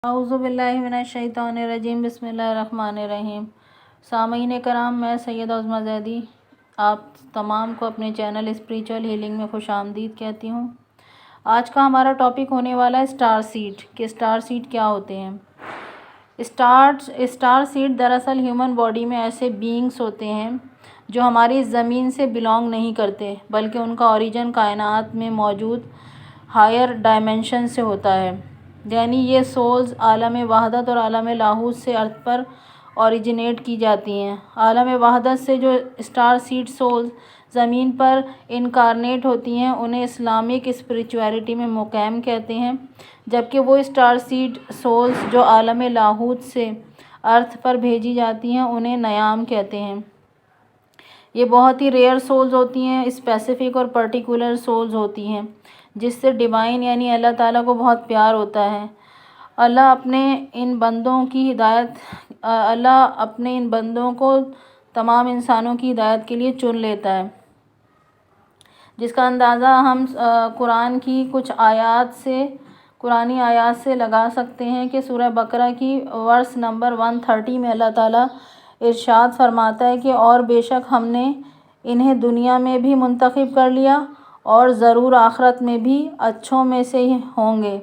اعوذ باللہ من الشیطان الرجیم بسم اللہ الرحمن الرحیم۔ سامعین کرام، میں سیدہ عظمیٰ زیدی آپ تمام کو اپنے چینل اسپریچول ہیلنگ میں خوش آمدید کہتی ہوں۔ آج کا ہمارا ٹاپک ہونے والا ہے اسٹار سیڈ کہ اسٹار سیڈ کیا ہوتے ہیں۔ اسٹار سیڈ دراصل ہیومن باڈی میں ایسے بینگز ہوتے ہیں جو ہماری زمین سے بلانگ نہیں کرتے، بلکہ ان کا اوریجن کائنات میں موجود ہائر ڈائمینشن سے ہوتا ہے۔ یعنی یہ سولز عالم وحدت اور عالم لاہوت سے ارتھ پر اوریجنیٹ کی جاتی ہیں۔ عالم وحدت سے جو اسٹار سیڈ سولز زمین پر انکارنیٹ ہوتی ہیں انہیں اسلامک اسپریچویلٹی میں مقیم کہتے ہیں، جبکہ وہ اسٹار سیڈ سولز جو عالم لاہوت سے ارتھ پر بھیجی جاتی ہیں انہیں نیام کہتے ہیں۔ یہ بہت ہی ریئر سولز ہوتی ہیں، اسپیسیفک اور پرٹیکولر سولز ہوتی ہیں جس سے ڈیوائن یعنی اللہ تعالیٰ کو بہت پیار ہوتا ہے۔ اللہ اپنے ان بندوں کو تمام انسانوں کی ہدایت کے لیے چن لیتا ہے، جس کا اندازہ ہم قرآنی آیات سے لگا سکتے ہیں کہ سورہ بقرہ کی ورس نمبر 130 میں اللہ تعالیٰ ارشاد فرماتا ہے کہ اور بے شک ہم نے انہیں دنیا میں بھی منتخب کر لیا اور ضرور آخرت میں بھی اچھوں میں سے ہی ہوں گے۔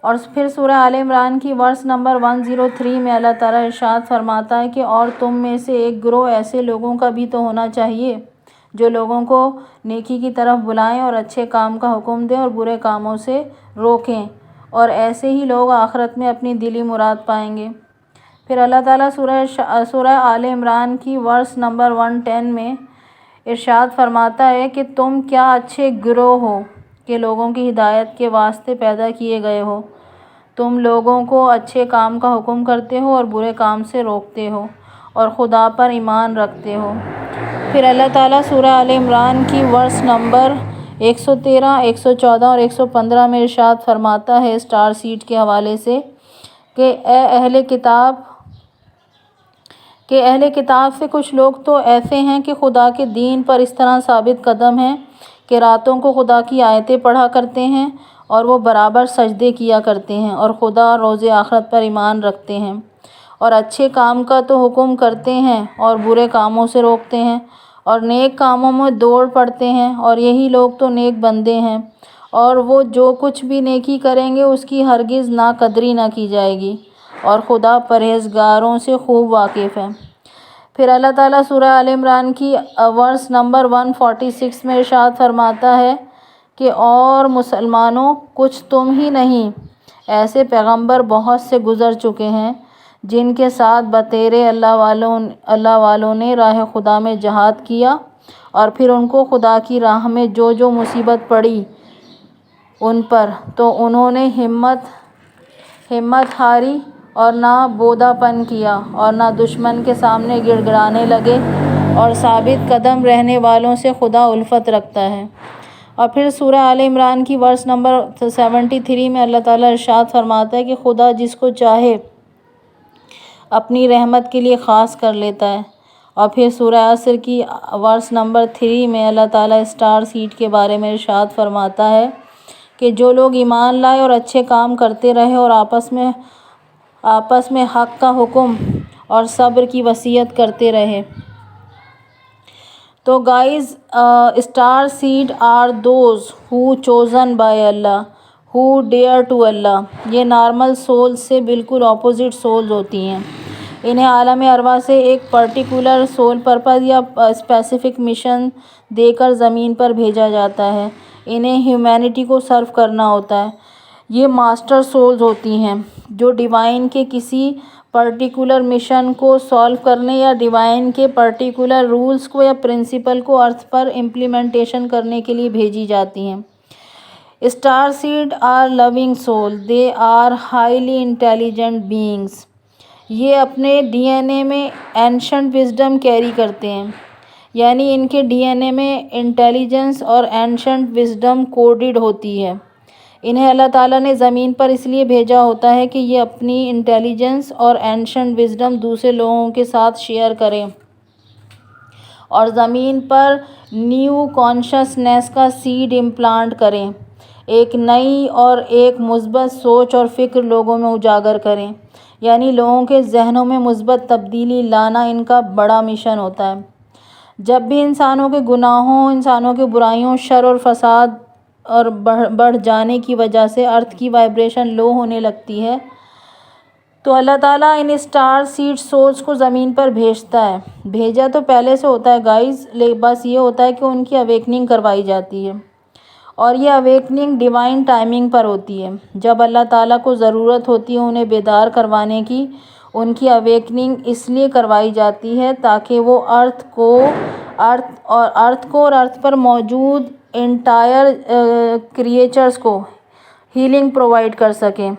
اور پھر سورہ آل عمران کی ورس نمبر 103 میں اللہ تعالیٰ ارشاد فرماتا ہے کہ اور تم میں سے ایک گروہ ایسے لوگوں کا بھی تو ہونا چاہیے جو لوگوں کو نیکی کی طرف بلائیں اور اچھے کام کا حکم دیں اور برے کاموں سے روکیں، اور ایسے ہی لوگ آخرت میں اپنی دلی مراد پائیں گے۔ پھر اللہ تعالیٰ سورہ آل عمران کی ورس نمبر 110 میں ارشاد فرماتا ہے کہ تم کیا اچھے گروہ ہو کہ لوگوں کی ہدایت کے واسطے پیدا کیے گئے ہو، تم لوگوں کو اچھے کام کا حکم کرتے ہو اور برے کام سے روکتے ہو اور خدا پر ایمان رکھتے ہو۔ پھر اللہ تعالیٰ سورہ آل عمران کی ورس نمبر 113، 114 اور 115 میں ارشاد فرماتا ہے اسٹار سیڈ کے حوالے سے کہ اے اہل کتاب سے کچھ لوگ تو ایسے ہیں کہ خدا کے دین پر اس طرح ثابت قدم ہیں کہ راتوں کو خدا کی آیتیں پڑھا کرتے ہیں اور وہ برابر سجدے کیا کرتے ہیں اور خدا اور روز آخرت پر ایمان رکھتے ہیں اور اچھے کام کا تو حکم کرتے ہیں اور برے کاموں سے روکتے ہیں اور نیک کاموں میں دوڑ پڑتے ہیں، اور یہی لوگ تو نیک بندے ہیں، اور وہ جو کچھ بھی نیکی کریں گے اس کی ہرگز ناقدری نہ کی جائے گی، اور خدا پرہیزگاروں سے خوب واقف ہے۔ پھر اللہ تعالیٰ سورہ آل عمران کی ورس نمبر 146 میں ارشاد فرماتا ہے کہ اور مسلمانوں کچھ تم ہی نہیں، ایسے پیغمبر بہت سے گزر چکے ہیں جن کے ساتھ بتیرے اللہ والوں نے راہ خدا میں جہاد کیا، اور پھر ان کو خدا کی راہ میں جو مصیبت پڑی ان پر تو انہوں نے ہمت ہاری اور نہ بودا پن کیا اور نہ دشمن کے سامنے گڑ گڑانے لگے، اور ثابت قدم رہنے والوں سے خدا الفت رکھتا ہے۔ اور پھر سورہ آل عمران کی ورس نمبر 73 میں اللہ تعالیٰ ارشاد فرماتا ہے کہ خدا جس کو چاہے اپنی رحمت کے لیے خاص کر لیتا ہے۔ اور پھر سورہ عصر کی ورس نمبر 3 میں اللہ تعالیٰ اسٹار سیڈ کے بارے میں ارشاد فرماتا ہے کہ جو لوگ ایمان لائے اور اچھے کام کرتے رہے اور آپس میں حق کا حکم اور صبر کی وصیت کرتے رہے۔ تو guys, starseed are those who chosen by اللہ ہو ڈیئر ٹو اللہ۔ یہ نارمل سولز سے بالکل اپوزٹ سولز ہوتی ہیں۔ انہیں عالم ارواح سے ایک پرٹیکولر سول پرپز یا اسپیسیفک مشن دے کر زمین پر بھیجا جاتا ہے۔ انہیں ہیومینٹی کو سرو کرنا ہوتا ہے۔ یہ ماسٹر سولز ہوتی ہیں جو ڈیوائن کے کسی پرٹیکولر مشن کو سالو کرنے یا ڈیوائن کے پرٹیکولر رولز کو یا پرنسپل کو ارتھ پر امپلیمنٹیشن کرنے کے لیے بھیجی جاتی ہیں۔ Starseed are living souls, they are highly intelligent beings. یہ اپنے ڈی این اے میں اینشنٹ وزڈم کیری کرتے ہیں، یعنی ان کے ڈی این اے میں انٹیلیجنس اور اینشنٹ وزڈم کوڈڈ ہوتی ہے۔ انہیں اللہ تعالیٰ نے زمین پر اس لیے بھیجا ہوتا ہے کہ یہ اپنی انٹیلیجنس اور اینشنٹ وزڈم دوسرے لوگوں کے ساتھ شیئر کریں اور زمین پر نیو کانشسنس کا سیڈ امپلانٹ کریں۔ ایک نئی اور ایک مثبت سوچ اور فکر لوگوں میں اجاگر کریں، یعنی لوگوں کے ذہنوں میں مثبت تبدیلی لانا ان کا بڑا مشن ہوتا ہے۔ جب بھی انسانوں کے گناہوں، انسانوں کے برائیوں، شر اور فساد اور بڑھ جانے کی وجہ سے ارتھ کی وائبریشن لو ہونے لگتی ہے تو اللہ تعالیٰ ان اسٹار سیڈ سولز کو زمین پر بھیجتا ہے۔ بھیجا تو پہلے سے ہوتا ہے گائز، بس یہ ہوتا ہے کہ ان کی اویکننگ کروائی جاتی ہے، اور یہ اویکننگ ڈیوائن ٹائمنگ پر ہوتی ہے۔ جب اللہ تعالیٰ کو ضرورت ہوتی ہے انہیں بیدار کروانے کی، ان کی اویکننگ اس لیے کروائی جاتی ہے تاکہ وہ ارتھ کو اور ارتھ پر موجود انٹائر کریچرز کو ہیلنگ پرووائڈ کر سکیں،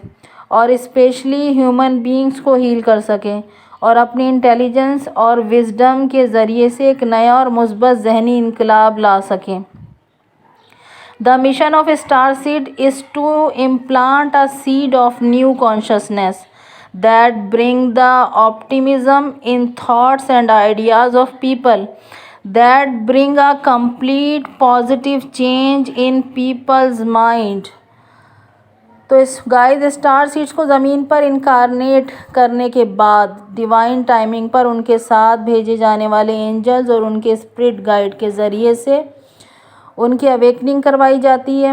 اور اسپیشلی ہیومن بینگز کو ہیل کر سکیں، اور اپنی انٹیلیجنس اور وزڈم کے ذریعے سے ایک نیا اور مثبت ذہنی انقلاب لا سکیں۔ The mission of star seed is to implant a seed of new consciousness that bring the optimism in thoughts and ideas of people, that bring a complete positive change in people's mind۔ تو اس guys star seeds کو زمین پر incarnate کرنے کے بعد divine timing پر ان کے ساتھ بھیجے جانے والے اینجلز اور ان کے اسپرٹ گائیڈ کے ذریعے سے ان کی اویکننگ کروائی جاتی ہے،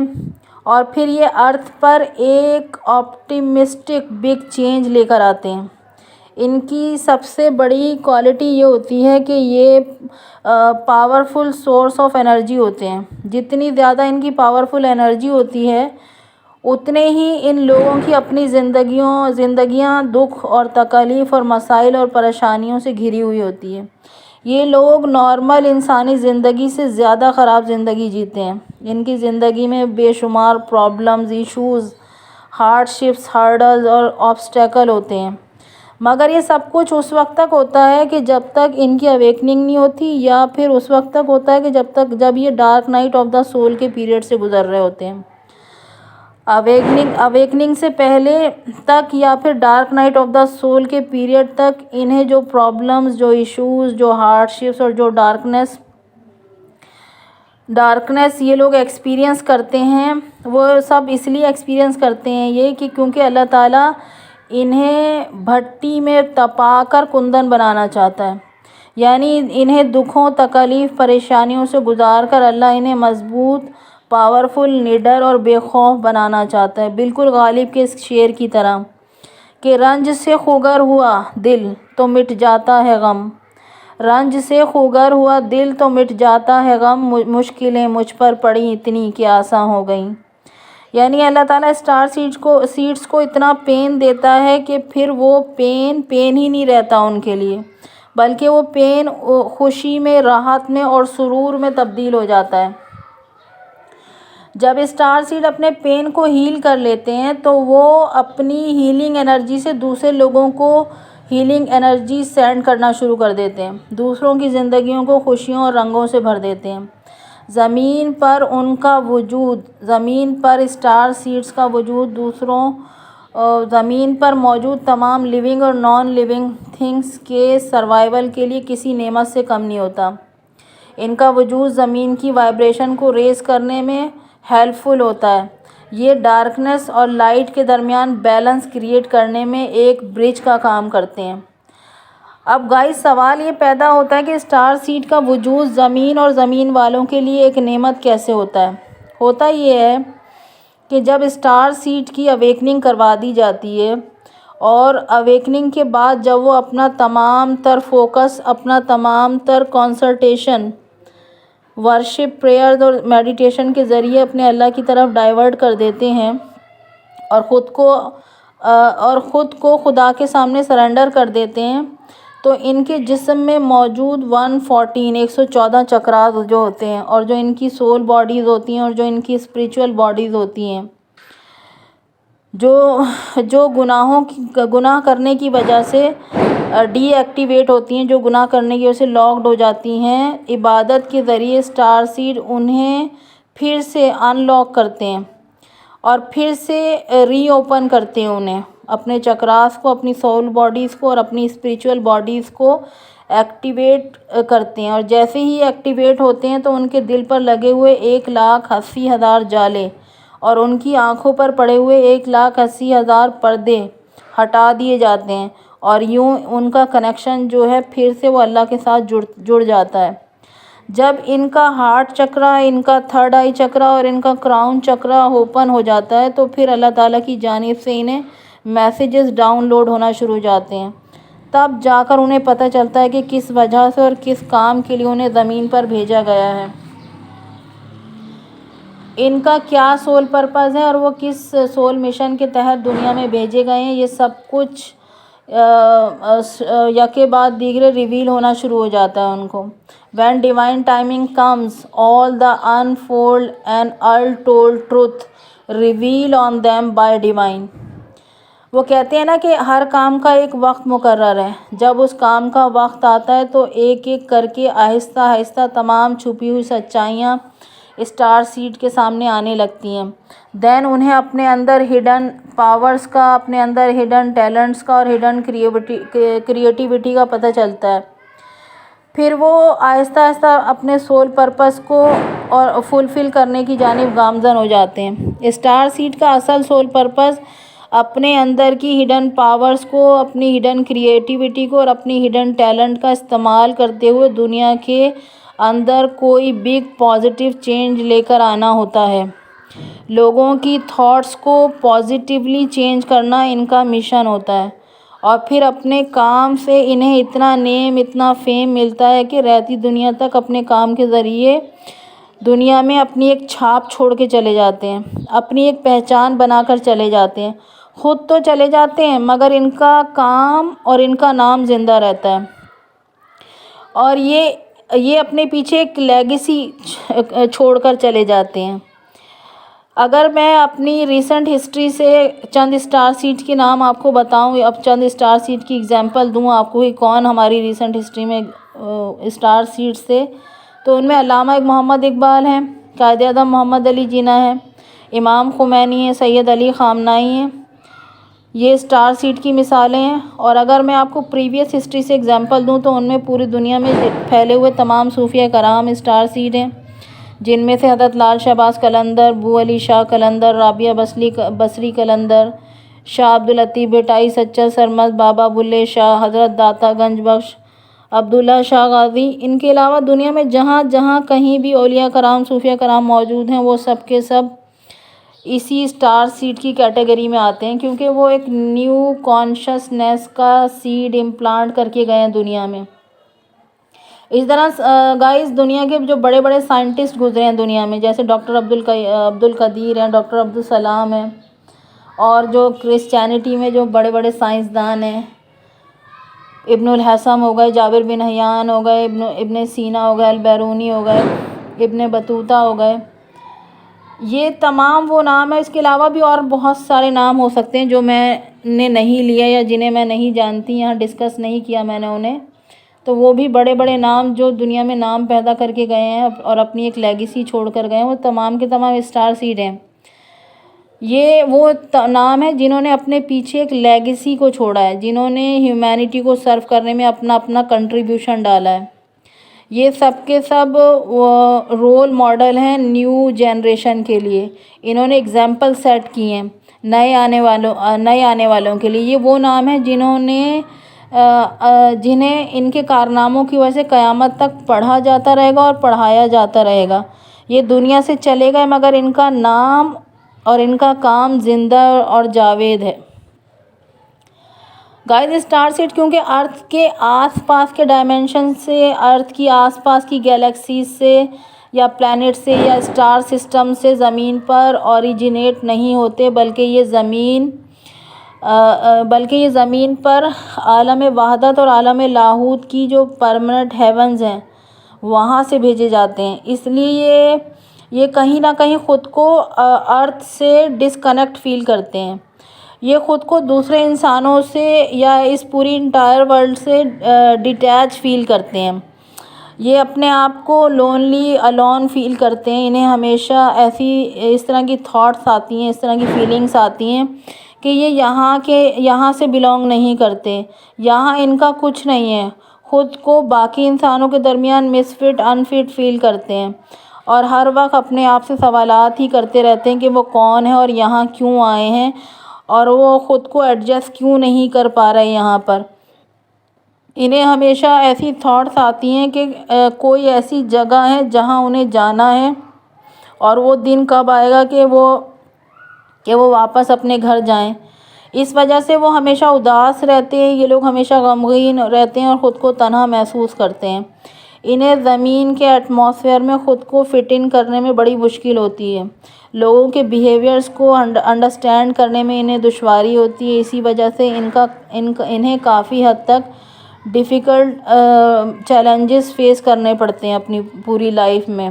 اور پھر یہ ارتھ پر ایک آپٹیمسٹک بگ چینج لے کر آتے ہیں۔ ان کی سب سے بڑی کوالٹی یہ ہوتی ہے کہ یہ پاورفل سورس آف انرجی ہوتے ہیں۔ جتنی زیادہ ان کی پاورفل انرجی ہوتی ہے اتنے ہی ان لوگوں کی اپنی زندگیاں دکھ اور تکلیف اور مسائل اور پریشانیوں سے گھری ہوئی ہوتی ہے۔ یہ لوگ نارمل انسانی زندگی سے زیادہ خراب زندگی جیتے ہیں۔ ان کی زندگی میں بے شمار problems, issues, hard ships, hurdles اور آبسٹیکل ہوتے ہیں، مگر یہ سب کچھ اس وقت تک ہوتا ہے کہ جب تک ان کی اویکننگ نہیں ہوتی، یا پھر اس وقت تک ہوتا ہے کہ جب یہ dark night of the civil کے پیریڈ سے گزر رہے ہوتے ہیں۔ اویکننگ سے پہلے تک یا پھر dark night of the civil کے پیریڈ تک انہیں جو پرابلمز، جو ایشوز، جو ہارڈ شپس اور جو ڈارکنیس یہ لوگ ایکسپیرینس کرتے ہیں، وہ سب اس لیے ایکسپیرینس کرتے ہیں یہ کہ کیونکہ اللہ تعالیٰ انہیں بھٹی میں تپا کر کندن بنانا چاہتا ہے، یعنی انہیں دکھوں، تکلیف، پریشانیوں سے گزار کر اللہ انہیں مضبوط، پاورفل، نڈر اور بے خوف بنانا چاہتا ہے، بالکل غالب کے اس شعر کی طرح کہ رنج سے خوگر ہوا دل تو مٹ جاتا ہے غم، رنج سے خوگر ہوا دل تو مٹ جاتا ہے غم، مشکلیں مجھ پر پڑی اتنی کہ آساں ہو گئیں۔ یعنی اللہ تعالیٰ اسٹار سیڈس کو اتنا پین دیتا ہے کہ پھر وہ پین ہی نہیں رہتا ان کے لیے، بلکہ وہ پین خوشی میں، راحت میں اور سرور میں تبدیل ہو جاتا ہے۔ جب اسٹار سیڈ اپنے پین کو ہیل کر لیتے ہیں تو وہ اپنی ہیلنگ انرجی سے دوسرے لوگوں کو ہیلنگ انرجی سینڈ کرنا شروع کر دیتے ہیں، دوسروں کی زندگیوں کو خوشیوں اور رنگوں سے بھر دیتے ہیں۔ زمین پر ان کا وجود، زمین پر اسٹار سیڈس کا وجود زمین پر موجود تمام لیونگ اور نان لیونگ تھنگس کے سروائیول کے لیے کسی نعمت سے کم نہیں ہوتا۔ ان کا وجود زمین کی وائبریشن کو ریز کرنے میں ہیلپ فل ہوتا ہے۔ یہ ڈارکنیس اور لائٹ کے درمیان بیلنس کریٹ کرنے میں ایک برج کا کام کرتے ہیں۔ اب گائز سوال یہ پیدا ہوتا ہے کہ اسٹار سیڈ کا وجود زمین اور زمین والوں کے لیے ایک نعمت کیسے ہوتا ہے؟ ہوتا یہ ہے کہ جب اسٹار سیڈ کی اویکننگ کروا دی جاتی ہے، اور اویکننگ کے بعد جب وہ اپنا تمام تر فوکس، اپنا تمام تر کنسنٹریشن ورشپ، پریئرز اور میڈیٹیشن کے ذریعے اپنے اللہ کی طرف ڈائیورٹ کر دیتے ہیں، اور خود کو خدا کے سامنے سرنڈر کر دیتے ہیں، تو ان کے جسم میں موجود 114 چکرات جو ہوتے ہیں، اور جو ان کی سول باڈیز ہوتی ہیں، اور جو ان کی اسپریچول باڈیز ہوتی ہیں، جو گناہ کرنے کی وجہ سے ڈی ایکٹیویٹ ہوتی ہیں، جو گناہ کرنے کی وجہ سے لاکڈ ہو جاتی ہیں، عبادت کے ذریعے اسٹار سیڈ انہیں پھر سے ان لاک کرتے ہیں اور پھر سے ری اوپن کرتے ہیں انہیں، اپنے چکراس کو، اپنی سول باڈیز کو اور اپنی اسپریچول باڈیز کو ایکٹیویٹ کرتے ہیں، اور جیسے ہی ایکٹیویٹ ہوتے ہیں تو ان کے دل پر لگے ہوئے 1,80,000 جالے اور ان کی آنکھوں پر پڑے ہوئے 1,80,000 پردے ہٹا دیے جاتے ہیں اور یوں ان کا کنیکشن جو ہے پھر سے وہ اللہ کے ساتھ جڑ جاتا ہے۔ جب ان کا ہارٹ چکرا، ان کا تھرڈ آئی چکرا اور ان کا کراؤن چکرا اوپن ہو جاتا ہے تو پھر اللہ تعالیٰ کی جانب سے انہیں میسیجز ڈاؤن لوڈ ہونا شروع ہو جاتے ہیں۔ تب جا کر انہیں پتہ چلتا ہے کہ کس وجہ سے اور کس کام کے لیے انہیں زمین پر بھیجا گیا ہے، ان کا کیا سول پرپز ہے اور وہ کس سول مشن کے تحت دنیا میں بھیجے گئے ہیں۔ یہ سب کچھ یکے بعد دیگرے ریویل ہونا شروع ہو جاتا ہے ان کو۔ When divine timing comes, all the unfold and untold truth reveal on them by divine۔ وہ کہتے ہیں نا کہ ہر کام کا ایک وقت مقرر ہے، جب اس کام کا وقت آتا ہے تو ایک ایک کر کے آہستہ آہستہ تمام چھپی ہوئی سچائیاں اسٹار سیڈ کے سامنے آنے لگتی ہیں۔ دین انہیں اپنے اندر ہڈن پاورز کا، اپنے اندر ہڈن ٹیلنٹس کا اور ہڈن کریٹیوٹی کا پتہ چلتا ہے۔ پھر وہ آہستہ آہستہ اپنے سول پرپس کو اور فلفل کرنے کی جانب گامزن ہو جاتے ہیں۔ اسٹار سیڈ کا اصل سول پرپس اپنے اندر کی ہڈن پاورز کو، اپنی ہڈن کریٹیوٹی کو اور اپنی ہڈن ٹیلنٹ کا استعمال کرتے ہوئے دنیا کے اندر کوئی بگ پازیٹیو چینج لے کر آنا ہوتا ہے۔ لوگوں کی تھاٹس کو پازیٹیولی چینج کرنا ان کا مشن ہوتا ہے، اور پھر اپنے کام سے انہیں اتنا نیم، اتنا فیم ملتا ہے کہ رہتی دنیا تک اپنے کام کے ذریعے دنیا میں اپنی ایک چھاپ چھوڑ کے چلے جاتے ہیں، اپنی ایک پہچان بنا کر چلے جاتے ہیں۔ خود تو چلے جاتے ہیں مگر ان کا کام اور ان کا نام زندہ رہتا ہے، اور یہ اپنے پیچھے ایک لیگیسی چھوڑ کر چلے جاتے ہیں۔ اگر میں اپنی ریسنٹ ہسٹری سے چند اسٹار سیڈ کے نام آپ کو بتاؤں، اب چند اسٹار سیڈ کی اگزامپل دوں آپ کو کہ کون ہماری ریسنٹ ہسٹری میں اسٹار سیڈ سے، تو ان میں علامہ محمد اقبال ہیں، قائد اعظم محمد علی جناح ہیں، امام خمینی ہیں، سید علی خامنائی ہیں۔ یہ اسٹار سیڈ کی مثالیں ہیں۔ اور اگر میں آپ کو پریویس ہسٹری سے اگزامپل دوں تو ان میں پوری دنیا میں پھیلے ہوئے تمام صوفیہ کرام اسٹار سیڈ ہیں، جن میں سے حضرت لال شہباز قلندر، بو علی شاہ قلندر، رابعہ بصری قلندر، شاہ عبداللطیف بھٹائی، سچا سرمست، بابا بلے شاہ، حضرت داتا گنج بخش، عبداللہ شاہ غازی۔ ان کے علاوہ دنیا میں جہاں جہاں کہیں بھی اولیاء کرام، صوفیہ کرام موجود ہیں، وہ سب کے سب اسی اسٹار سیڈ کی کیٹیگری میں آتے ہیں، کیونکہ وہ ایک نیو کانشسنس کا سیڈ امپلانٹ کر کے گئے ہیں دنیا میں۔ اس طرح گائز دنیا کے جو بڑے بڑے سائنٹسٹ گزرے ہیں دنیا میں، جیسے ڈاکٹر عبدالقدیر ہیں، ڈاکٹر عبدالسلام ہیں، اور جو کرسچینٹی میں جو بڑے بڑے سائنسدان ہیں، ابن الحسم ہو گئے، جابر بن حیان ہو گئے، ابن سینا ہو گئے، البیرونی ہو گئے، ابن بطوطہ ہو گئے۔ یہ تمام وہ نام ہیں۔ اس کے علاوہ بھی اور بہت سارے نام ہو سکتے ہیں جو میں نے نہیں لیا یا جنہیں میں نہیں جانتی، یہاں ڈسکس نہیں کیا میں نے انہیں، تو وہ بھی بڑے بڑے نام جو دنیا میں نام پیدا کر کے گئے ہیں اور اپنی ایک لیگیسی چھوڑ کر گئے ہیں، وہ تمام کے تمام اسٹار سیڈ ہیں۔ یہ وہ نام ہیں جنہوں نے اپنے پیچھے ایک لیگیسی کو چھوڑا ہے، جنہوں نے ہیومینٹی کو سرو کرنے میں اپنا کنٹریبیوشن ڈالا ہے۔ یہ سب کے سب رول ماڈل ہیں نیو جنریشن کے لیے، انہوں نے اگزامپل سیٹ کی ہیں نئے آنے والوں کے لیے۔ یہ وہ نام ہیں جنہیں ان کے کارناموں کی وجہ سے قیامت تک پڑھا جاتا رہے گا اور پڑھایا جاتا رہے گا۔ یہ دنیا سے چلے گئے مگر ان کا نام اور ان کا کام زندہ اور جاوید ہے۔ گائز اسٹار سیڈ کیونکہ ارتھ کے آس پاس کے ڈائمینشن سے، ارتھ کی آس پاس کی گیلیکسیز سے یا پلانٹ سے یا اسٹار سسٹم سے زمین پر اوریجنیٹ نہیں ہوتے، بلکہ یہ زمین پر عالم وحدت اور عالم لاہوت کی جو پرمننٹ ہیونز ہیں وہاں سے بھیجے جاتے ہیں۔ اس لیے یہ کہیں نہ کہیں خود کو ارتھ سے ڈسکنیکٹ فیل کرتے ہیں، یہ خود کو دوسرے انسانوں سے یا اس پوری انٹائر ورلڈ سے ڈیٹیچ فیل کرتے ہیں، یہ اپنے آپ کو لونلی الون فیل کرتے ہیں۔ انہیں ہمیشہ اس طرح کی تھاٹس آتی ہیں، اس طرح کی فیلنگس آتی ہیں کہ یہ یہاں سے بلونگ نہیں کرتے، یہاں ان کا کچھ نہیں ہے، خود کو باقی انسانوں کے درمیان مس فٹ، ان فٹ فیل کرتے ہیں، اور ہر وقت اپنے آپ سے سوالات ہی کرتے رہتے ہیں کہ وہ کون ہے اور یہاں کیوں آئے ہیں اور وہ خود کو ایڈجسٹ کیوں نہیں کر پا رہے یہاں پر۔ انہیں ہمیشہ ایسی تھاٹس آتی ہیں کہ کوئی ایسی جگہ ہے جہاں انہیں جانا ہے اور وہ دن کب آئے گا کہ وہ واپس اپنے گھر جائیں۔ اس وجہ سے وہ ہمیشہ اداس رہتے ہیں، یہ لوگ ہمیشہ غمگین رہتے ہیں اور خود کو تنہا محسوس کرتے ہیں۔ انہیں زمین کے ایٹماسفیئر میں خود کو فٹ ان کرنے میں بڑی مشکل ہوتی ہے، لوگوں کے بیہیویئرز کو انڈرسٹینڈ کرنے میں انہیں دشواری ہوتی ہے۔ اسی وجہ سے انہیں کافی حد تک ڈیفیکلٹ چیلنجز فیس کرنے پڑتے ہیں اپنی پوری لائف میں۔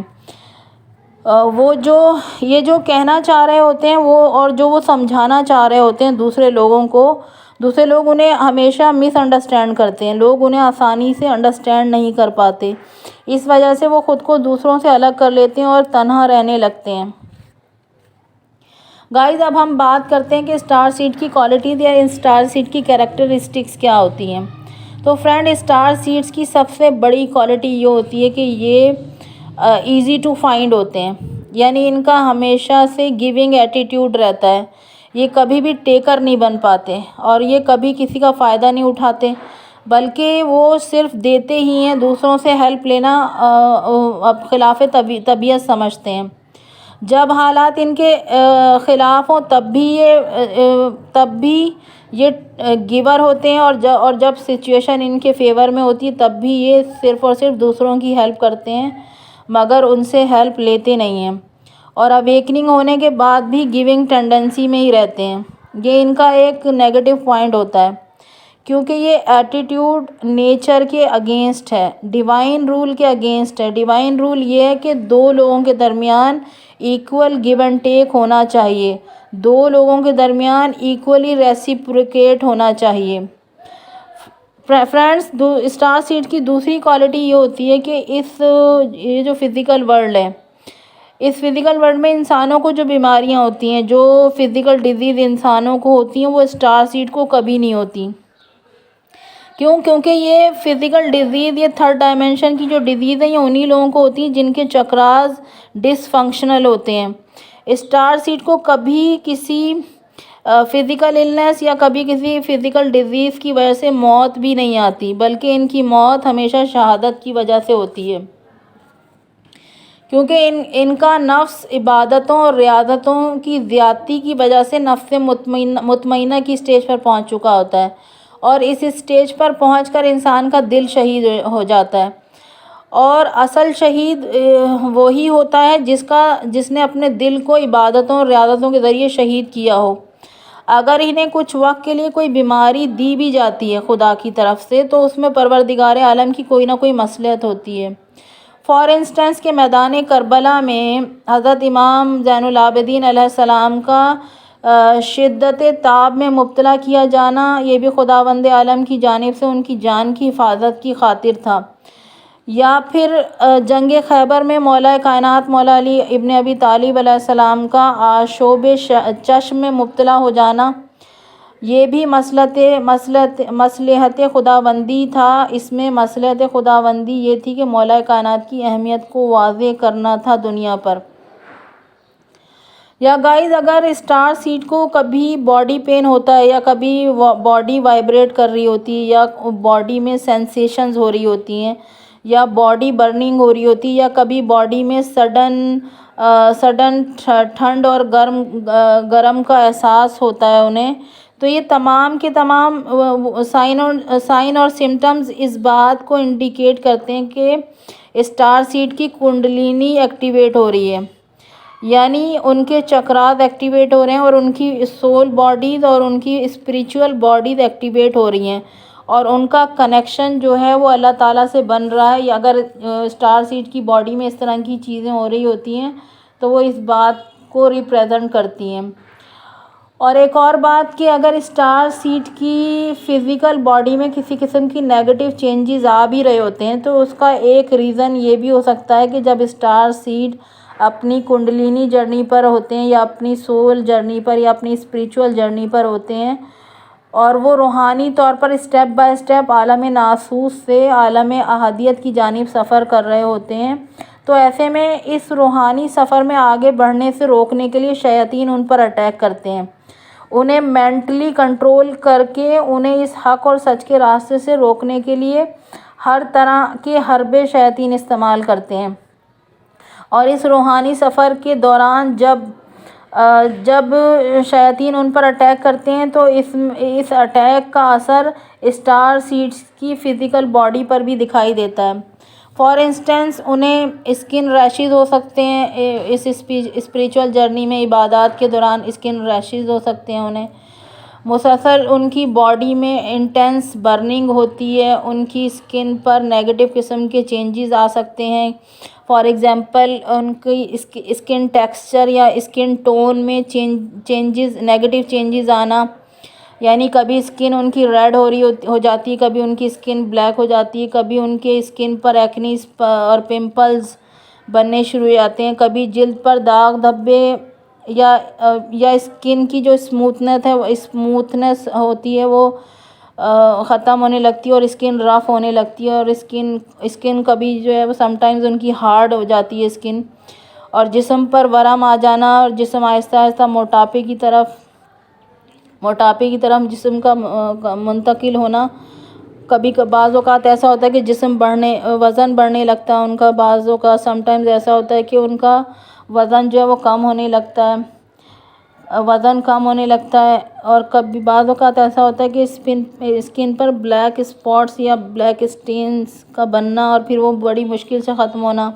یہ جو کہنا چاہ رہے ہوتے ہیں وہ اور جو وہ سمجھانا چاہ رہے ہوتے ہیں دوسرے لوگوں کو، دوسرے لوگ انہیں ہمیشہ مس انڈرسٹینڈ کرتے ہیں، لوگ انہیں آسانی سے انڈرسٹینڈ نہیں کر پاتے۔ اس وجہ سے وہ خود کو دوسروں سے الگ کر لیتے ہیں اور تنہا رہنے لگتے ہیں۔ گائز، اب ہم بات کرتے ہیں کہ اسٹار سیڈ کی کوالٹیز یا اسٹار سیڈ کی کیریکٹرسٹکس کیا ہوتی ہیں۔ تو فرینڈ، اسٹار سیڈس کی سب سے بڑی کوالٹی یہ ہوتی ہے کہ یہ ایزی ٹو فائنڈ ہوتے ہیں، یعنی ان کا ہمیشہ سے گیونگ ایٹیٹیوڈ رہتا ہے، یہ کبھی بھی ٹیکر نہیں بن پاتے اور یہ کبھی کسی کا فائدہ نہیں اٹھاتے، بلکہ وہ صرف دیتے ہی ہیں، دوسروں سے ہیلپ لینا خلاف طبیعت سمجھتے ہیں۔ جب حالات ان کے خلاف ہوں تب بھی یہ گیور ہوتے ہیں اور جب سچویشن ان کے فیور میں ہوتی ہے تب بھی یہ صرف اور صرف دوسروں کی ہیلپ کرتے ہیں، مگر ان سے ہیلپ لیتے نہیں ہیں، اور اویکننگ ہونے کے بعد بھی گیونگ ٹینڈنسی میں ہی رہتے ہیں۔ یہ ان کا ایک نیگیٹو پوائنٹ ہوتا ہے کیونکہ یہ ایٹیٹیوڈ نیچر کے اگینسٹ ہے، ڈیوائن رول کے اگینسٹ ہے۔ ڈیوائن رول یہ ہے کہ دو لوگوں کے درمیان ایکول گیو اینڈ ٹیک ہونا چاہیے، دو لوگوں کے درمیان ایکولی ریسیپروکیٹ ہونا چاہیے۔ فرینڈز، اسٹار سیڈ کی دوسری کوالٹی یہ ہوتی ہے کہ یہ جو فزیکل ورلڈ ہے، اس فزیکل ورلڈ میں انسانوں کو جو بیماریاں ہوتی ہیں، جو فزیکل ڈیزیز انسانوں کو ہوتی ہیں، وہ اسٹار سیڈ کو کبھی نہیں ہوتی۔ کیونکہ یہ فزیکل ڈیزیز، یہ تھرڈ ڈائمینشن کی جو ڈیزیز ہیں، یہ انہی لوگوں کو ہوتی ہیں جن کے چکراز ڈس فنکشنل ہوتے ہیں۔ اسٹار سیڈ کو کبھی کسی فزیکل النس یا کبھی کسی فزیکل ڈیزیز کی وجہ سے موت بھی نہیں آتی، بلکہ ان کی موت ہمیشہ شہادت کی وجہ سے ہوتی ہے، کیونکہ ان کا نفس عبادتوں اور ریاضتوں کی زیادتی کی وجہ سے نفس مطمئنہ کی سٹیج پر پہنچ چکا ہوتا ہے، اور اس سٹیج پر پہنچ کر انسان کا دل شہید ہو جاتا ہے، اور اصل شہید وہی ہوتا ہے جس نے اپنے دل کو عبادتوں اور ریاضتوں کے ذریعے شہید کیا ہو۔ اگر انہیں کچھ وقت کے لیے کوئی بیماری دی بھی جاتی ہے خدا کی طرف سے، تو اس میں پروردگار عالم کی کوئی نہ کوئی مصلحت ہوتی ہے۔ فار انسٹنس کہ میدان کربلا میں حضرت امام زین العابدین علیہ السلام کا شدت تاب میں مبتلا کیا جانا، یہ بھی خداوند عالم کی جانب سے ان کی جان کی حفاظت کی خاطر تھا۔ یا پھر جنگ خیبر میں مولا کائنات مولا علی ابن ابی طالب علیہ السلام کا آشوب چشم میں مبتلا ہو جانا، یہ بھی مصلحت خداوندی تھا۔ اس میں مصلحت خداوندی یہ تھی کہ مولا کائنات کی اہمیت کو واضح کرنا تھا دنیا پر۔ یا گائز، اگر اسٹار سیڈ کو کبھی باڈی پین ہوتا ہے، یا کبھی باڈی وائبریٹ کر رہی ہوتی ہے، یا باڈی میں سینسیشنز ہو رہی ہوتی ہیں، یا باڈی برننگ ہو رہی ہوتی ہے، یا کبھی باڈی میں سڈن ٹھنڈ اور گرم کا احساس ہوتا ہے انہیں، تو یہ تمام کے تمام سائن اور سمٹمز اس بات کو انڈیکیٹ کرتے ہیں کہ اسٹار سیڈ کی کنڈلینی ایکٹیویٹ ہو رہی ہے، یعنی ان کے چکرات ایکٹیویٹ ہو رہے ہیں، اور ان کی سول باڈیز اور ان کی اسپریچول باڈیز ایکٹیویٹ ہو رہی ہیں، اور ان کا کنیکشن جو ہے وہ اللہ تعالیٰ سے بن رہا ہے۔ اگر اسٹار سیڈ کی باڈی میں اس طرح کی چیزیں ہو رہی ہوتی ہیں تو وہ اس بات کو ریپریزنٹ کرتی ہیں۔ اور ایک اور بات کہ اگر اسٹار سیڈ کی فزیکل باڈی میں کسی قسم کی نیگیٹو چینجز آ بھی رہے ہوتے ہیں، تو اس کا ایک ریزن یہ بھی ہو سکتا ہے کہ جب اسٹار سیڈ اپنی کنڈلینی جرنی پر ہوتے ہیں، یا اپنی سول جرنی پر، یا اپنی اسپریچول جرنی پر ہوتے ہیں، اور وہ روحانی طور پر اسٹیپ بائی اسٹیپ عالم ناسوس سے عالم احدیت کی جانب سفر کر رہے ہوتے ہیں، تو ایسے میں اس روحانی سفر میں آگے بڑھنے سے روکنے کے لیے شیاطین ان پر اٹیک کرتے ہیں، انہیں مینٹلی کنٹرول کر کے انہیں اس حق اور سچ کے راستے سے روکنے کے لیے ہر طرح کے حربے شیاطین استعمال کرتے ہیں۔ اور اس روحانی سفر کے دوران جب شیاطین ان پر اٹیک کرتے ہیں تو اس اٹیک کا اثر اسٹار سیڈز کی فزیکل باڈی پر بھی دکھائی دیتا ہے۔ فار انسٹنس انہیں اسکن ریشز ہو سکتے ہیں، اس اسپریچول جرنی میں عبادات کے دوران اسکن ریشز ہو سکتے ہیں انہیں، مسلسل ان کی باڈی میں انٹینس برننگ ہوتی ہے، ان کی اسکن پر نیگیٹو قسم کے چینجز آ سکتے ہیں۔ فار ایگزامپل ان کی اسکن ٹیکسچر یا اسکن ٹون میں چینجز، نیگیٹو چینجز آنا، یعنی کبھی اسکن ان کی ریڈ ہو جاتی ہے، کبھی ان کی اسکن بلیک ہو جاتی ہے، کبھی ان کے اسکن پر ایکنیز اور پمپلز بننے شروع ہو جاتے ہیں، کبھی جلد پر داغ دھبے یا اسکن کی جو اسموتھنس ہوتی ہے وہ ختم ہونے لگتی ہے اور اسکن رف ہونے لگتی ہے، اور اسکن کبھی جو ہے وہ سم ٹائمز ان کی ہارڈ ہو جاتی ہے اسکن، اور جسم پر ورم آ جانا اور جسم آہستہ آہستہ موٹاپے کی طرف جسم کا منتقل ہونا۔ کبھی بعض اوقات ایسا ہوتا ہے کہ وزن بڑھنے لگتا ہے ان کا، بعض اوقات سم ٹائمز ایسا ہوتا ہے کہ ان کا وزن جو ہے وہ کم ہونے لگتا ہے، اور کبھی بعض اوقات ایسا ہوتا ہے کہ اسکن پر بلیک اسپاٹس یا بلیک اسٹینز کا بننا اور پھر وہ بڑی مشکل سے ختم ہونا،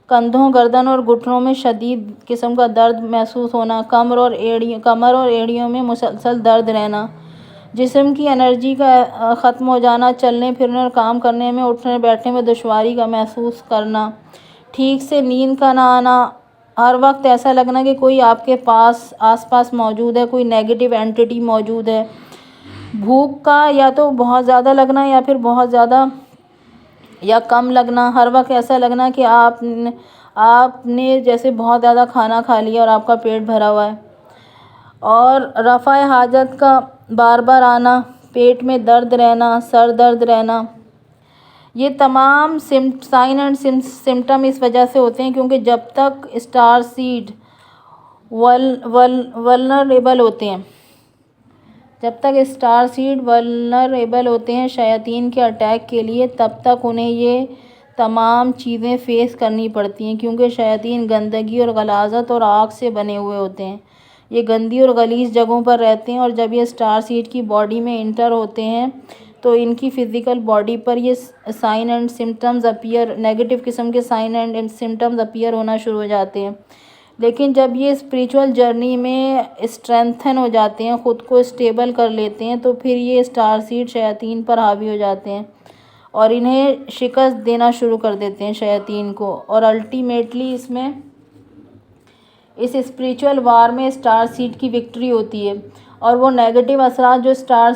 کندھوں، گردن اور گھٹنوں میں شدید قسم کا درد محسوس ہونا، کمر اور ایڑیوں میں مسلسل درد رہنا، جسم کی انرجی کا ختم ہو جانا، چلنے پھرنے اور کام کرنے میں، اٹھنے بیٹھنے میں دشواری کا محسوس کرنا، ٹھیک سے نیند کا نہ آنا، ہر وقت ایسا لگنا کہ کوئی آپ کے آس پاس موجود ہے، کوئی نیگیٹو اینٹی موجود ہے، بھوک کا یا تو بہت زیادہ لگنا یا پھر بہت زیادہ یا کم لگنا، ہر وقت ایسا لگنا کہ آپ نے جیسے بہت زیادہ کھانا کھا لیا اور آپ کا پیٹ بھرا ہوا ہے، اور رفع حاجت کا بار بار آنا، پیٹ میں درد رہنا، سر درد رہنا۔ یہ تمام سائن اینڈ سمٹم اس وجہ سے ہوتے ہیں کیونکہ جب تک اسٹار سیڈ ولنریبل ہوتے ہیں شیاطین کے اٹیک کے لیے، تب تک انہیں یہ تمام چیزیں فیس کرنی پڑتی ہیں، کیونکہ شیاطین گندگی اور غلاظت اور آگ سے بنے ہوئے ہوتے ہیں، یہ گندی اور غلیظ جگہوں پر رہتے ہیں، اور جب یہ اسٹار سیڈ کی باڈی میں انٹر ہوتے ہیں تو ان کی فزیکل باڈی پر یہ سائن اینڈ سمٹمز نیگیٹو قسم کے سائن اینڈ سمٹمز اپیئر ہونا شروع ہو جاتے ہیں، لیکن جب یہ اسپریچول جرنی میں اسٹرینتھن ہو جاتے ہیں، خود کو اسٹیبل کر لیتے ہیں، تو پھر یہ اسٹار سیڈ شیاطین پر حاوی ہو جاتے ہیں اور انہیں شکست دینا شروع کر دیتے ہیں شیاطین کو، اور الٹیمیٹلی اس اسپریچول وار میں اسٹار سیڈ کی وکٹری ہوتی ہے، اور وہ نیگیٹو اثرات جو اسٹار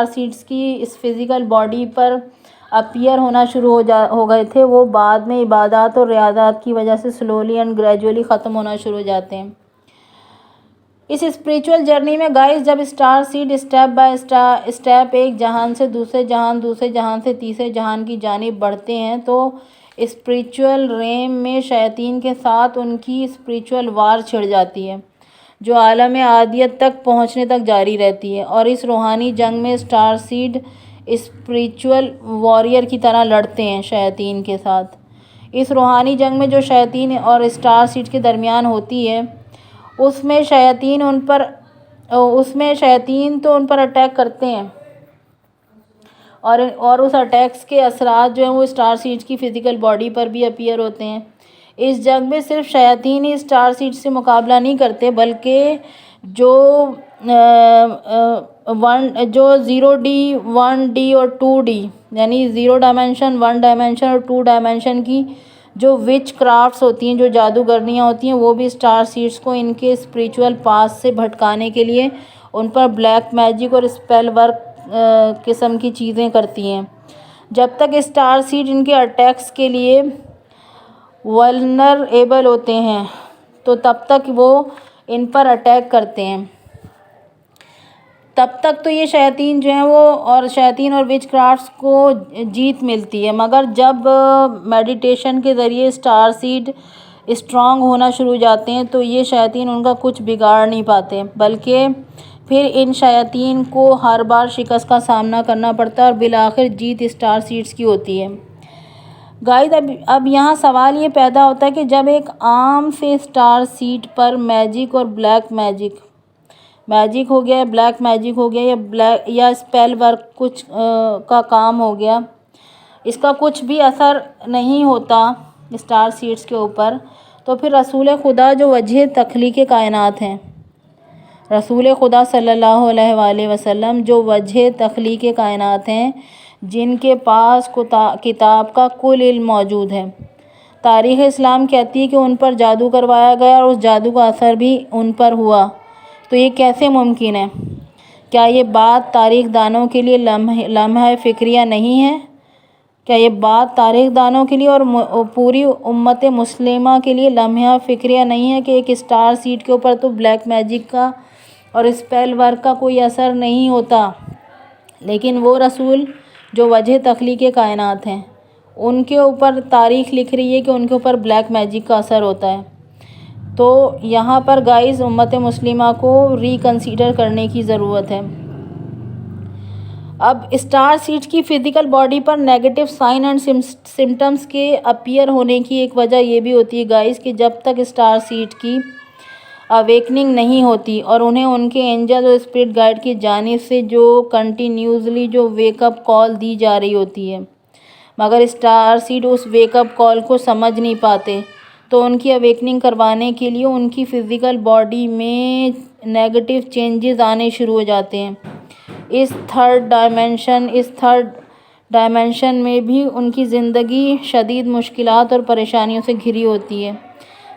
سیڈز کی اس فزیکل باڈی پر اپیئر ہونا شروع ہو گئے تھے، وہ بعد میں عبادات اور ریاضات کی وجہ سے سلولی اینڈ گریجولی ختم ہونا شروع ہو جاتے ہیں۔ اس اسپریچول جرنی میں گائز جب starseed step by step ایک جہان سے دوسرے جہان سے تیسرے جہان کی جانب بڑھتے ہیں تو اسپریچول ریم میں شیاطین کے ساتھ ان کی اسپریچول وار چھڑ جاتی ہے جو عالم عادیت تک پہنچنے تک جاری رہتی ہے، اور اس روحانی جنگ میں اسٹار سیڈ اسپریچول واریر کی طرح لڑتے ہیں شیاطین کے ساتھ۔ اس روحانی جنگ میں جو شیاطین اور اسٹار سیڈ کے درمیان ہوتی ہے اس میں شیاطین تو ان پر اٹیک کرتے ہیں اور اس اٹیکس کے اثرات جو ہیں وہ اسٹار سیڈز کی فزیکل باڈی پر بھی اپیئر ہوتے ہیں۔ اس جنگ میں صرف شیاطین ہی اسٹار سیڈ سے مقابلہ نہیں کرتے بلکہ جو 0D 1D اور 2D یعنی 0 ڈائمینشن 1 ڈائمینشن اور 2 ڈائمینشن کی جو وچ کرافٹس ہوتی ہیں، جو جادوگرنیاں ہوتی ہیں، وہ بھی اسٹار سیڈز کو ان کے اسپریچول پاس سے بھٹکانے کے لیے ان پر بلیک میجک اور اسپیل ورک قسم کی چیزیں کرتی ہیں۔ جب تک اسٹار سیڈ ان کے اٹیکس کے لیے ولنریبل ہوتے ہیں تو تب تک وہ ان پر اٹیک کرتے ہیں۔ تب تک تو یہ شیاطین جو ہیں وہ اور شیاطین اور وچ کرافٹس کو جیت ملتی ہے، مگر جب میڈیٹیشن کے ذریعے اسٹار سیڈ اسٹرانگ ہونا شروع ہو جاتے ہیں تو یہ شیاطین ان کا کچھ بگاڑ نہیں پاتے، بلکہ پھر ان شیاطین کو ہر بار شکست کا سامنا کرنا پڑتا ہے اور بالآخر جیت اسٹار سیڈس کی ہوتی ہے۔ گائز اب یہاں سوال یہ پیدا ہوتا ہے کہ جب ایک عام سے اسٹار سیڈ پر میجک اور بلیک میجک ہو گیا، بلیک میجک ہو گیا یا اسپیل ورک کچھ کا کام ہو گیا، اس کا کچھ بھی اثر نہیں ہوتا اسٹار سیڈس کے اوپر، تو پھر رسول خدا جو وجہ تخلیق کائنات ہیں، رسول خدا صلی اللہ علیہ وآلہ وسلم جو وجہ تخلیق کائنات ہیں، جن کے پاس کتاب کا کل علم موجود ہے، تاریخ اسلام کہتی ہے کہ ان پر جادو کروایا گیا اور اس جادو کا اثر بھی ان پر ہوا، تو یہ کیسے ممکن ہے؟ کیا یہ بات تاریخ دانوں کے لیے لمحہ فکریہ نہیں ہے؟ کیا یہ بات تاریخ دانوں کے لیے اور پوری امت مسلمہ کے لیے لمحہ فکریہ نہیں ہے کہ ایک اسٹار سیڈ کے اوپر تو بلیک میجک کا اور اسپیل ورک کا کوئی اثر نہیں ہوتا، لیکن وہ رسول جو وجہ تخلیق کائنات ہیں ان کے اوپر تاریخ لکھ رہی ہے کہ ان کے اوپر بلیک میجک کا اثر ہوتا ہے؟ تو یہاں پر گائز امت مسلمہ کو ریکنسیڈر کرنے کی ضرورت ہے۔ اب اسٹار سیڈ کی فزیکل باڈی پر نیگیٹو سائن اینڈ سمٹمز کے اپیئر ہونے کی ایک وجہ یہ بھی ہوتی ہے گائز کہ جب تک اسٹار سیڈ کی اویکننگ نہیں ہوتی اور انہیں ان کے اینجل اور اسپرٹ گائیڈ کی جانب سے جو کنٹینیوسلی جو ویک اپ کال دی جا رہی ہوتی ہے، مگر اسٹار سیڈ اس ویک اپ کال کو سمجھ نہیں پاتے، تو ان کی اویکننگ کروانے کے لیے ان کی فزیکل باڈی میں نیگیٹو چینجز آنے شروع ہو جاتے ہیں۔ اس تھرڈ ڈائمنشن میں بھی ان کی زندگی شدید مشکلات اور پریشانیوں سے گھری ہوتی ہے۔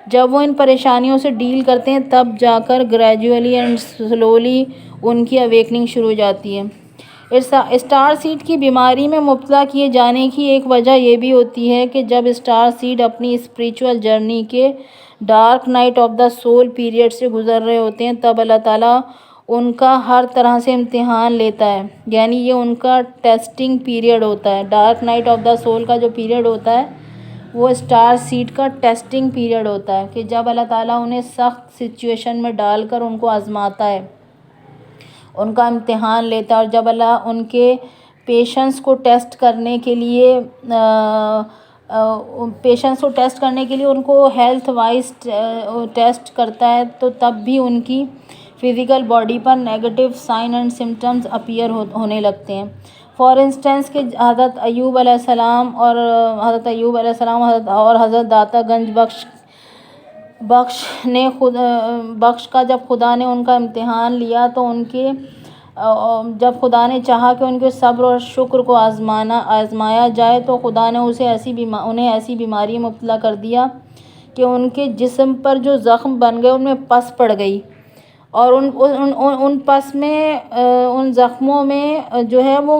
جب وہ ان پریشانیوں سے ڈیل کرتے ہیں تب جا کر گریجولی اینڈ سلولی ان کی اویکننگ شروع ہو جاتی ہے۔ اسٹار سیڈ کی بیماری میں مبتلا کیے جانے کی ایک وجہ یہ بھی ہوتی ہے کہ جب اسٹار سیڈ اپنی اسپریچول جرنی کے dark night of the civil period سے گزر رہے ہوتے ہیں، تب اللہ تعالیٰ ان کا ہر طرح سے امتحان لیتا ہے، یعنی یہ ان کا ٹیسٹنگ پیریڈ ہوتا ہے۔ Dark night of the civil کا جو پیریڈ ہوتا ہے وہ اسٹار سیڈ کا ٹیسٹنگ پیریڈ ہوتا ہے کہ جب اللہ تعالیٰ انہیں سخت سچویشن میں ڈال کر ان کو آزماتا ہے، ان کا امتحان لیتا ہے، اور جب اللہ ان کے پیشنس کو ٹیسٹ کرنے کے لیے ان کو ہیلتھ وائز ٹیسٹ کرتا ہے، تو تب بھی ان کی فزیکل باڈی پر negative sign and symptoms appear ہونے لگتے ہیں۔ فار انسٹنس کہ حضرت ایوب علیہ السلام اور حضرت داتا گنج بخش کا جب خدا نے ان کا امتحان لیا، تو جب خدا نے چاہا کہ ان کے صبر اور شکر کو آزمایا جائے، تو خدا نے انہیں ایسی بیماری مبتلا کر دیا کہ ان کے جسم پر جو زخم بن گئے ان میں پس پڑ گئی، اور ان زخموں میں جو ہے وہ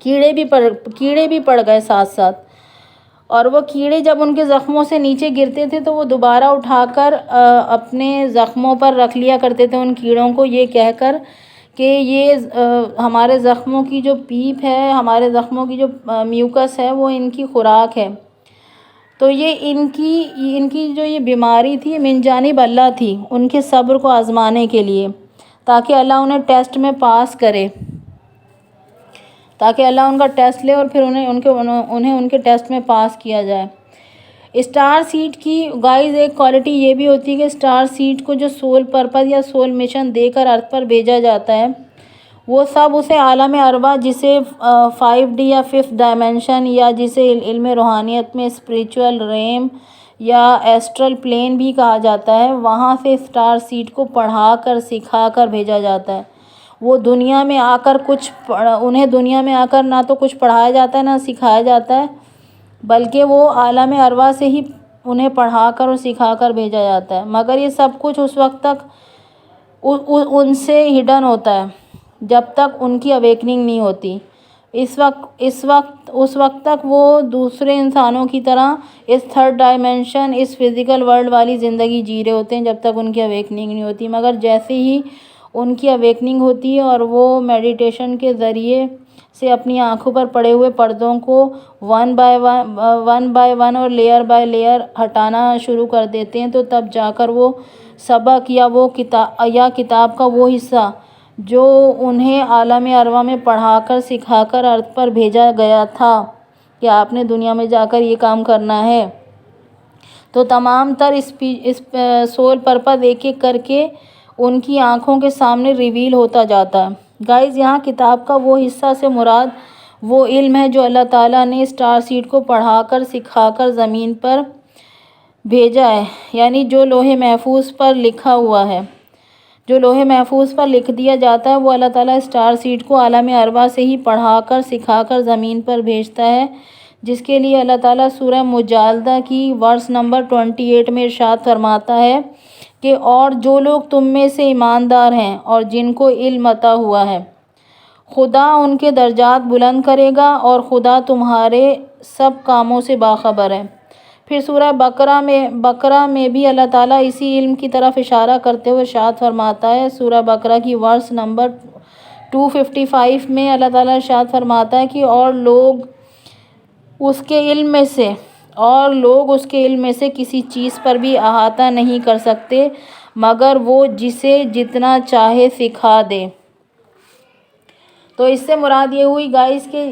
کیڑے بھی پڑ گئے ساتھ، اور وہ کیڑے جب ان کے زخموں سے نیچے گرتے تھے تو وہ دوبارہ اٹھا کر اپنے زخموں پر رکھ لیا کرتے تھے ان کیڑوں کو، یہ کہہ کر کہ یہ ہمارے زخموں کی جو پیپ ہے، ہمارے زخموں کی جو میوکس ہے، وہ ان کی خوراک ہے۔ تو یہ ان کی جو یہ بیماری تھی من جانب اللہ تھی، ان کے صبر کو آزمانے کے لیے، تاکہ اللہ انہیں ٹیسٹ میں پاس کرے، تاکہ اللہ ان کا ٹیسٹ لے اور پھر انہیں ان کے ٹیسٹ میں پاس کیا جائے۔ اسٹار سیڈ کی گائز ایک کوالٹی یہ بھی ہوتی ہے کہ اسٹار سیڈ کو جو سول پرپس یا سول مشن دے کر ارتھ پر بھیجا جاتا ہے، وہ سب اسے عالم ارواح، جسے 5D یا 5th ڈائمنشن، یا جسے علم روحانیت میں اسپریچول ریم یا ایسٹرل پلین بھی کہا جاتا ہے، وہاں سے اسٹار سیڈ کو پڑھا کر سکھا کر بھیجا جاتا ہے۔ وہ دنیا میں آ کر انہیں دنیا میں آ کر نہ تو کچھ پڑھایا جاتا ہے نہ سکھایا جاتا ہے، بلکہ وہ عالم ارواح سے ہی انہیں پڑھا کر اور سکھا کر بھیجا جاتا ہے، مگر یہ سب کچھ اس وقت تک ان سے ہڈن ہوتا ہے جب تک ان کی اویکننگ نہیں ہوتی۔ اس وقت تک وہ دوسرے انسانوں کی طرح اس تھرڈ ڈائمنشن، اس فزیکل ورلڈ والی زندگی جی رہے ہوتے ہیں جب تک ان کی اویکننگ نہیں ہوتی، مگر جیسے ہی ان کی اویکننگ ہوتی ہے اور وہ میڈیٹیشن کے ذریعے سے اپنی آنکھوں پر پڑے ہوئے پردوں کو ون بائی ون اور لیئر بائی لیئر ہٹانا شروع کر دیتے ہیں، تو تب جا کر وہ سبق یا کتاب کا وہ حصہ جو انہیں عالم ارواح میں پڑھا کر سکھا کر ارتھ پر بھیجا گیا تھا کہ آپ نے دنیا میں جا کر یہ کام کرنا ہے، تو تمام تر سول پرپز ایک ایک کر کے ان کی آنکھوں کے سامنے ریویل ہوتا جاتا ہے۔ گائز، یہاں کتاب کا وہ حصہ سے مراد وہ علم ہے جو اللہ تعالیٰ نے اسٹار سیڈ کو پڑھا کر سکھا کر زمین پر بھیجا ہے، یعنی جو لوح محفوظ پر لکھا ہوا ہے، جو لوح محفوظ پر لکھ دیا جاتا ہے، وہ اللہ تعالیٰ اسٹار سیڈ کو عالم ارواح سے ہی پڑھا کر سکھا کر زمین پر بھیجتا ہے، جس کے لیے اللہ تعالیٰ سورہ مجادلہ کی ورس نمبر 28 میں ارشاد فرماتا ہے کہ اور جو لوگ تم میں سے ایماندار ہیں اور جن کو علم عطا ہوا ہے، خدا ان کے درجات بلند کرے گا اور خدا تمہارے سب کاموں سے باخبر ہے۔ پھر سورہ بقرہ میں بھی اللہ تعالیٰ اسی علم کی طرف اشارہ کرتے ہوئے ارشاد فرماتا ہے۔ سورہ بقرہ کی ورس نمبر 255 میں اللہ تعالیٰ ارشاد فرماتا ہے کہ اور لوگ اس کے علم میں سے کسی چیز پر بھی احاطہ نہیں کر سکتے مگر وہ جسے جتنا چاہے سکھا دے۔ تو اس سے مراد یہ ہوئی گائز کہ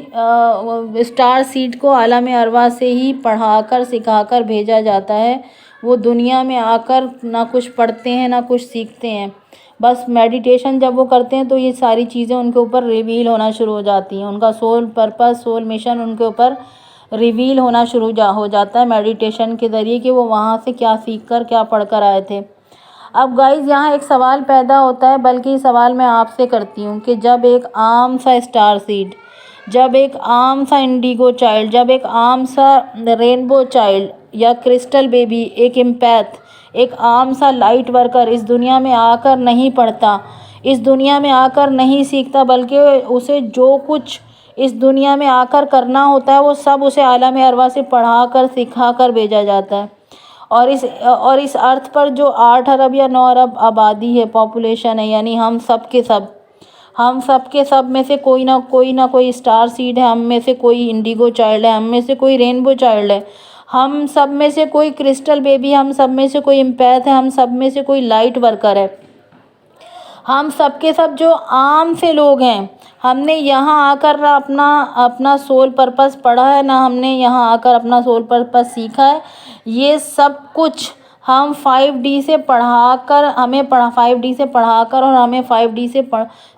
اسٹار سیڈ کو عالم ارواح سے ہی پڑھا کر سکھا کر بھیجا جاتا ہے۔ وہ دنیا میں آ کر نہ کچھ پڑھتے ہیں نہ کچھ سیکھتے ہیں، بس میڈیٹیشن جب وہ کرتے ہیں تو یہ ساری چیزیں ان کے اوپر ریویل ہونا شروع ہو جاتی ہیں، ان کا سول پرپس، سول مشن ان کے اوپر ریویل ہونا شروع ہو جاتا ہے میڈیٹیشن کے ذریعے کہ وہ وہاں سے کیا سیکھ کر کیا پڑھ کر آئے تھے۔ اب گائز، یہاں ایک سوال پیدا ہوتا ہے، بلکہ یہ سوال میں آپ سے کرتی ہوں کہ جب ایک عام سا اسٹار سیڈ، جب ایک عام سا انڈیگو چائلڈ، جب ایک عام سا رینبو چائلڈ یا کرسٹل بیبی، ایک امپیتھ، ایک عام سا لائٹ ورکر اس دنیا میں آ کر نہیں پڑھتا، اس دنیا میں آ کر نہیں سیکھتا، بلکہ اسے جو کچھ اس دنیا میں آ کر کرنا ہوتا ہے وہ سب اسے عالم ارواح سے پڑھا کر سکھا کر بھیجا جاتا ہے، اور اس ارتھ پر جو 8 ارب یا 9 ارب آبادی ہے، پاپولیشن ہے، یعنی ہم سب کے سب میں سے کوئی نہ کوئی اسٹار سیڈ ہے، ہم میں سے کوئی انڈیگو چائلڈ ہے، ہم میں سے کوئی رینبو چائلڈ ہے، ہم سب میں سے کوئی کرسٹل بیبی، ہم سب میں سے کوئی امپیتھ ہے، ہم سب میں سے کوئی لائٹ ورکر ہے، ہم سب کے سب جو عام سے لوگ ہیں، ہم نے یہاں آ کر اپنا سول پرپس پڑھا ہے، نہ ہم نے یہاں آ کر اپنا سول پرپس سیکھا ہے، یہ سب کچھ ہم 5D سے پڑھا کر اور ہمیں 5D سے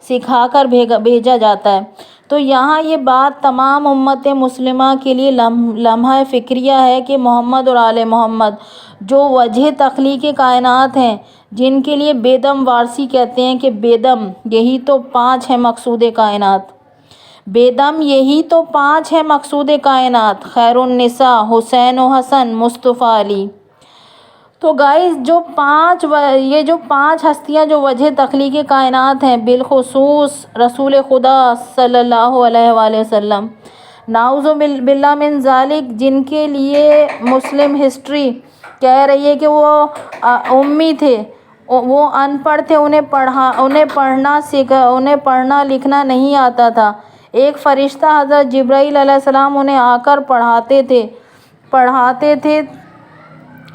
سکھا کر بھیجا جاتا ہے۔ تو یہاں یہ بات تمام امت مسلمہ کے لیے لمحہ فکریہ ہے کہ محمد اور آل محمد جو وجہ تخلیق کائنات ہیں، جن کے لیے بیدم وارسی کہتے ہیں کہ بیدم یہی تو 5 ہے مقصود کائنات، بیدم یہی تو 5 ہے مقصود کائنات، خیر النساء، حسین و حسن، مصطفیٰ علی۔ تو گائز، یہ جو 5 ہستیاں جو وجہ تخلیق کائنات ہیں، بالخصوص رسول خدا صلی اللہ علیہ وآلہ وسلم، نعوذ باللہ من ذالک، جن کے لیے مسلم ہسٹری کہہ رہی ہے کہ وہ امی تھے، وہ ان پڑھ تھے، انہیں پڑھنا لکھنا نہیں آتا تھا، ایک فرشتہ حضرت جبرائیل علیہ السلام انہیں آ کر پڑھاتے تھے۔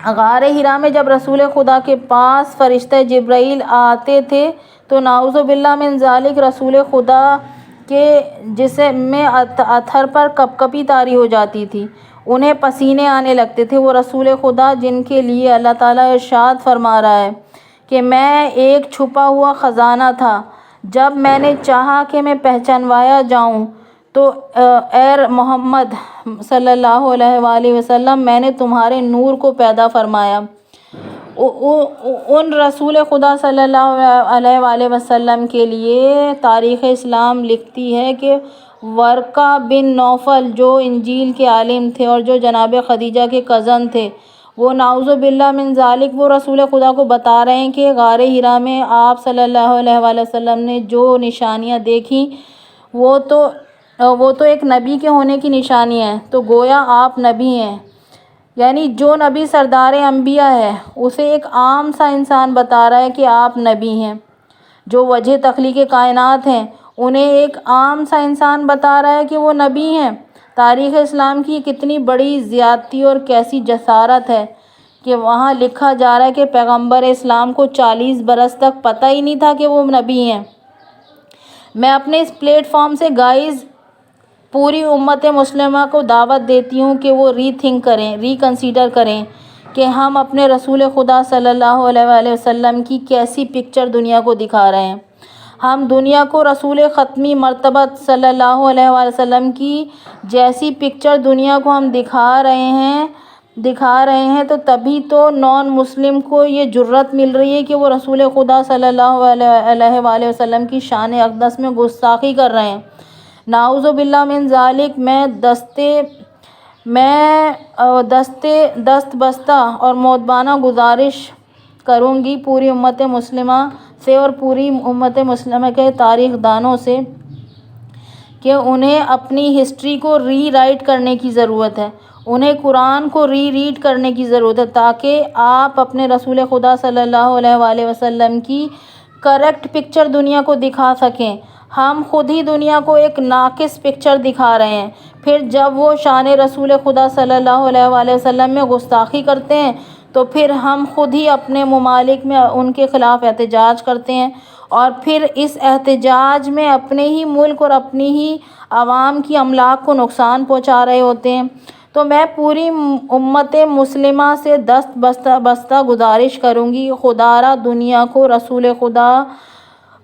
غار حرا میں جب رسول خدا کے پاس فرشتہ جبرائیل آتے تھے تو نعوذ باللہ من ذالک رسول خدا کے جسم میں اتھر پر کپکپی طاری ہو جاتی تھی، انہیں پسینے آنے لگتے تھے۔ وہ رسول خدا جن کے لیے اللہ تعالیٰ ارشاد فرما رہا ہے کہ میں ایک چھپا ہوا خزانہ تھا، جب میں نے چاہا کہ میں پہچانوایا جاؤں تو اے محمد صلی اللہ علیہ وآلہ وسلم، میں نے تمہارے نور کو پیدا فرمایا۔ ان رسول خدا صلی اللہ علیہ وآلہ وسلم کے لیے تاریخ اسلام لکھتی ہے کہ ورقہ بن نوفل جو انجیل کے عالم تھے اور جو جناب خدیجہ کے کزن تھے، وہ نعوذ باللہ من ذالک وہ رسول خدا کو بتا رہے ہیں کہ غار حرا میں آپ صلی اللہ علیہ وآلہ وسلم نے جو نشانیاں دیکھیں وہ تو ایک نبی کے ہونے کی نشانی ہے، تو گویا آپ نبی ہیں، یعنی جو نبی سردار انبیاء ہے اسے ایک عام سا انسان بتا رہا ہے کہ آپ نبی ہیں۔ جو وجہ تخلیق کائنات ہیں، انہیں ایک عام سا انسان بتا رہا ہے کہ وہ نبی ہیں۔ تاریخ اسلام کی کتنی بڑی زیادتی اور کیسی جسارت ہے کہ وہاں لکھا جا رہا ہے کہ پیغمبر اسلام کو 40 برس تک پتہ ہی نہیں تھا کہ وہ نبی ہیں۔ میں اپنے اس پلیٹ فارم سے گائز پوری امت مسلمہ کو دعوت دیتی ہوں کہ وہ ری تھنک کریں، ری کنسیڈر کریں کہ ہم اپنے رسول خدا صلی اللہ علیہ وآلہ وسلم کی کیسی پکچر دنیا کو دکھا رہے ہیں۔ ہم دنیا کو رسول ختمی مرتبت صلی اللہ علیہ وآلہ وسلم کی جیسی پکچر دنیا کو ہم دکھا رہے ہیں تو تبھی تو نان مسلم کو یہ جرأت مل رہی ہے کہ وہ رسول خدا صلی اللہ علیہ وآلہ وسلم کی شان اقدس میں گستاخی کر رہے ہیں۔ نعوذ باللہ من ذالک۔ میں دست بستہ اور مؤدبانہ گزارش کروں گی پوری امت مسلمہ سے اور پوری امت مسلمہ کے تاریخ دانوں سے کہ انہیں اپنی ہسٹری کو ری رائٹ کرنے کی ضرورت ہے، انہیں قرآن کو ری ریڈ کرنے کی ضرورت ہے تاکہ آپ اپنے رسول خدا صلی اللہ علیہ وآلہ وسلم کی کریکٹ پکچر دنیا کو دکھا سکیں۔ ہم خود ہی دنیا کو ایک ناقص پکچر دکھا رہے ہیں، پھر جب وہ شان رسول خدا صلی اللہ علیہ وآلہ وسلم میں گستاخی کرتے ہیں تو پھر ہم خود ہی اپنے ممالک میں ان کے خلاف احتجاج کرتے ہیں اور پھر اس احتجاج میں اپنے ہی ملک اور اپنی ہی عوام کی املاک کو نقصان پہنچا رہے ہوتے ہیں۔ تو میں پوری امت مسلمہ سے دست بستہ گزارش کروں گی، خدا را دنیا کو رسول خدا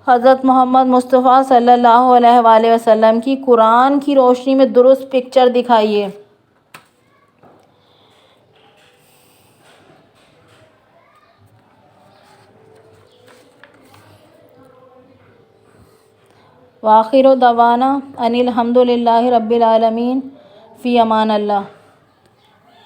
حضرت محمد مصطفیٰ صلی اللہ علیہ وآلہ وسلم کی قرآن کی روشنی میں درست پکچر دکھائیے۔ وآخر دعوانا ان الحمد للہ رب العالمین، فی امان اللہ۔